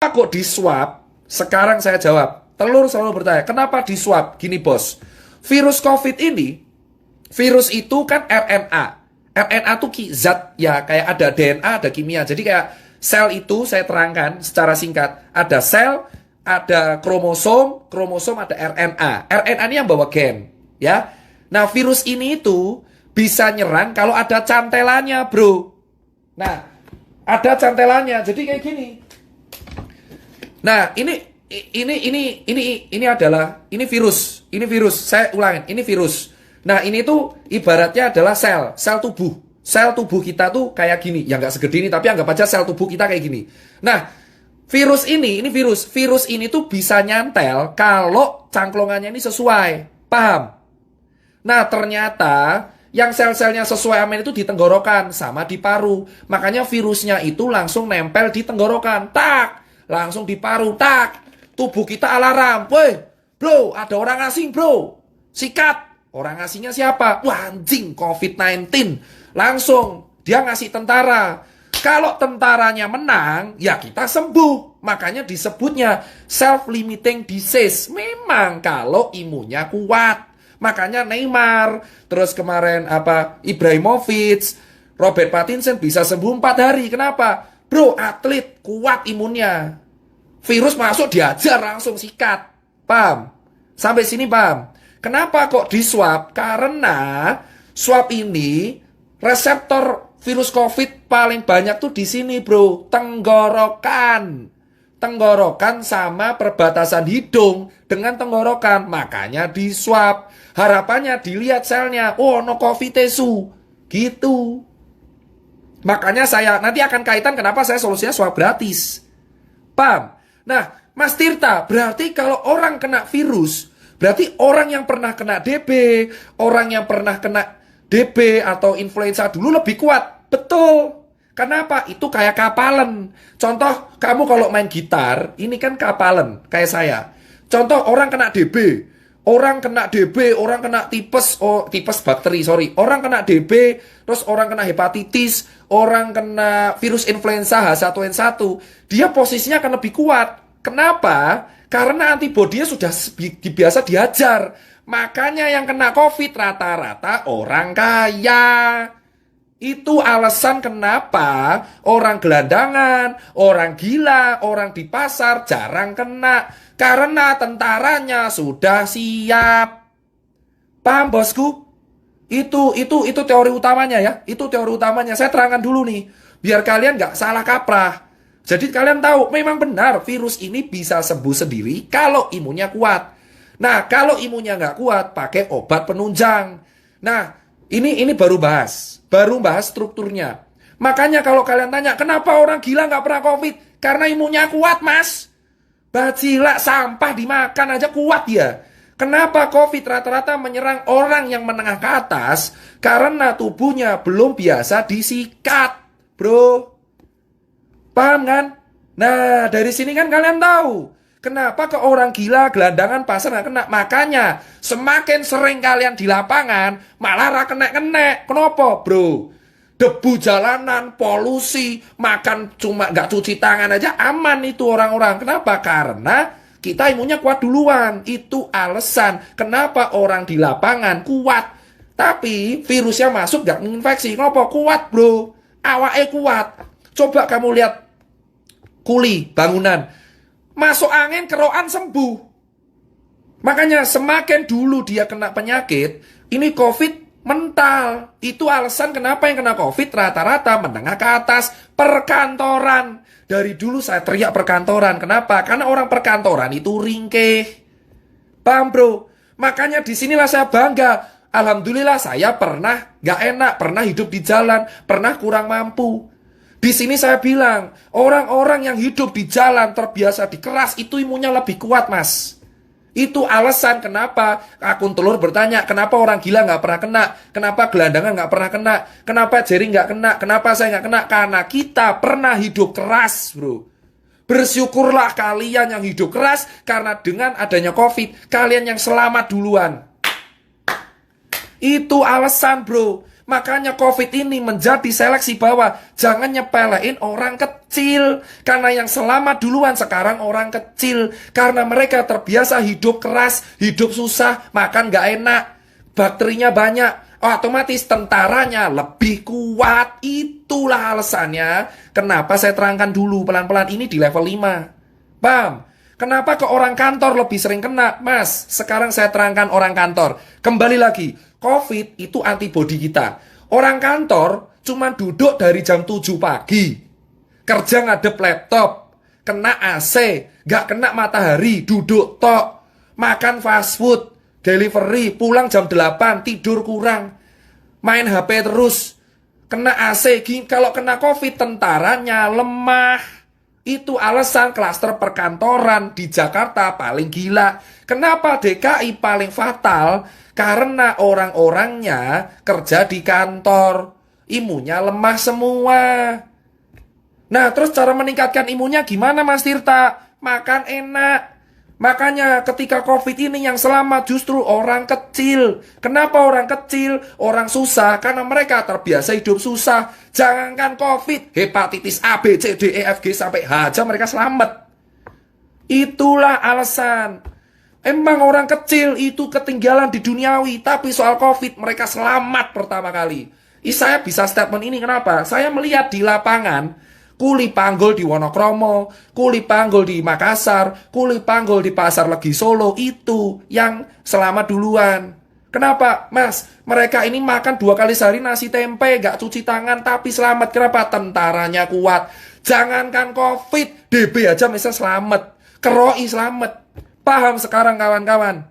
Kok di swab? Sekarang saya jawab. Telur selalu bertanya, kenapa di swab? Gini bos, virus COVID ini, virus itu kan RNA. RNA itu zat ya, kayak ada DNA, ada kimia. Jadi kayak sel itu saya terangkan secara singkat. Ada sel, ada kromosom, kromosom ada RNA. RNA ini yang bawa gen, ya. Nah, virus ini itu bisa nyerang kalau ada cantelannya, bro. Nah, ada cantelannya. Jadi kayak gini. Nah, ini adalah virus. Ini virus. Saya ulangin, ini virus. Nah, ini tuh ibaratnya adalah sel tubuh. Sel tubuh kita tuh kayak gini. Ya nggak segede ini, tapi anggap aja sel tubuh kita kayak gini. Nah, virus ini virus. Virus ini tuh bisa nyantel kalau cangklongannya ini sesuai. Paham? Nah, ternyata yang sel-selnya sesuai amin itu di tenggorokan sama di paru. Makanya virusnya itu langsung nempel di tenggorokan. Tak! Langsung di paru, tak. Tubuh kita alarm. Woi, bro, ada orang asing, bro. Sikat. Orang asingnya siapa? Wah, anjing, COVID-19. Langsung, dia ngasih tentara. Kalau tentaranya menang, ya kita sembuh. Makanya disebutnya self-limiting disease. Memang kalau imunnya kuat. Makanya Neymar, terus kemarin Ibrahimovic, Robert Pattinson bisa sembuh 4 hari. Kenapa? Bro, atlet kuat imunnya. Virus masuk diajar langsung sikat. Paham? Sampai sini paham? Kenapa kok di swab? Karena swab ini reseptor virus COVID paling banyak tuh di sini, bro. Tenggorokan. Tenggorokan sama perbatasan hidung dengan tenggorokan. Makanya di swab. Harapannya dilihat selnya. Oh, no COVID tesu. Gitu. Makanya saya nanti akan kaitan kenapa saya solusinya swab gratis. Paham? Nah, Mas Tirta, berarti kalau orang kena virus, berarti orang yang pernah kena DB, orang yang pernah kena DB atau influenza dulu lebih kuat. Betul. Kenapa? Itu kayak kapalan. Contoh, kamu kalau main gitar, ini kan kapalan, kayak saya. Contoh, orang kena DB. Orang kena DB, orang kena tipes, tipes bakteri, sorry. Orang kena DB, terus orang kena hepatitis, orang kena virus influenza H1N1. Dia posisinya akan lebih kuat. Kenapa? Karena antibodinya sudah biasa dihajar. Makanya yang kena COVID rata-rata orang kaya. Itu alasan kenapa orang gelandangan, orang gila, orang di pasar jarang kena. Karena tentaranya sudah siap. Paham bosku? Itu teori utamanya ya. Itu teori utamanya. Saya terangkan dulu nih. Biar kalian nggak salah kaprah. Jadi kalian tahu, memang benar virus ini bisa sembuh sendiri kalau imunnya kuat. Nah, kalau imunnya nggak kuat, pakai obat penunjang. Nah, ini baru bahas strukturnya. Makanya kalau kalian tanya, kenapa orang gila nggak pernah COVID? Karena imunnya kuat, mas. Bacila sampah dimakan aja kuat ya. Kenapa COVID rata-rata menyerang orang yang menengah ke atas? Karena tubuhnya belum biasa disikat, bro. Paham kan? Nah, dari sini kan kalian tahu kenapa ke orang gila, gelandangan, pasar nggak kena. Makanya semakin sering kalian di lapangan, malah kena. Kenapa, bro? Debu jalanan, polusi, makan cuma nggak cuci tangan aja aman itu orang-orang. Kenapa? Karena kita imunnya kuat duluan. Itu alasan kenapa orang di lapangan kuat. Tapi virusnya masuk nggak menginfeksi. Kenapa? Kuat, bro. Awake kuat. Coba kamu lihat kuli bangunan. Masuk angin, kerokan sembuh. Makanya semakin dulu dia kena penyakit, ini COVID mental. Itu alasan kenapa yang kena COVID rata-rata menengah ke atas, perkantoran. Dari dulu saya teriak perkantoran. Kenapa? Karena orang perkantoran itu ringkih. Paham, bro? Makanya disinilah saya bangga. Alhamdulillah saya pernah gak enak, pernah hidup di jalan, pernah kurang mampu. Di sini saya bilang, orang-orang yang hidup di jalan terbiasa dikeras itu imunnya lebih kuat, mas. Itu alasan kenapa akun telur bertanya, kenapa orang gila nggak pernah kena, kenapa gelandangan nggak pernah kena, kenapa Jerry nggak kena, kenapa saya nggak kena? Karena kita pernah hidup keras, bro. Bersyukurlah kalian yang hidup keras, karena dengan adanya COVID, kalian yang selamat duluan. Itu alasan, bro. Makanya COVID ini menjadi seleksi bahwa jangan nyepelein orang kecil. Karena yang selamat duluan sekarang orang kecil. Karena mereka terbiasa hidup keras, hidup susah, makan gak enak, bakterinya banyak. Otomatis tentaranya lebih kuat. Itulah alasannya kenapa saya terangkan dulu pelan-pelan ini di level 5. Paham? Kenapa ke orang kantor lebih sering kena? Mas, sekarang saya terangkan orang kantor. Kembali lagi, COVID itu antibodi kita. Orang kantor cuma duduk dari jam 7 pagi. Kerja ngadep laptop. Kena AC, gak kena matahari, duduk tok. Makan fast food, delivery, pulang jam 8, tidur kurang. Main HP terus. Kena AC, kalau kena COVID tentaranya lemah. Itu alasan klaster perkantoran di Jakarta paling gila. Kenapa DKI paling fatal? Karena orang-orangnya kerja di kantor. Imunnya lemah semua. Nah, terus cara meningkatkan imunnya gimana Mas Tirta? Makan enak. Makanya ketika COVID ini yang selamat justru orang kecil. Kenapa orang kecil? Orang susah karena mereka terbiasa hidup susah. Jangankan COVID, hepatitis A, B, C, D, E, F, G sampai H aja mereka selamat. Itulah alasan. Emang orang kecil itu ketinggalan di duniawi, tapi soal COVID mereka selamat pertama kali. Saya bisa statement ini kenapa? Saya melihat di lapangan kuli panggul di Wonokromo, kuli panggul di Makassar, kuli panggul di Pasar Legi Solo, itu yang selamat duluan. Kenapa? Mas, mereka ini makan 2 kali sehari nasi tempe, gak cuci tangan, tapi selamat. Kenapa? Tentaranya kuat. Jangankan COVID, DB aja misalnya selamat. Keroi selamat. Paham sekarang kawan-kawan?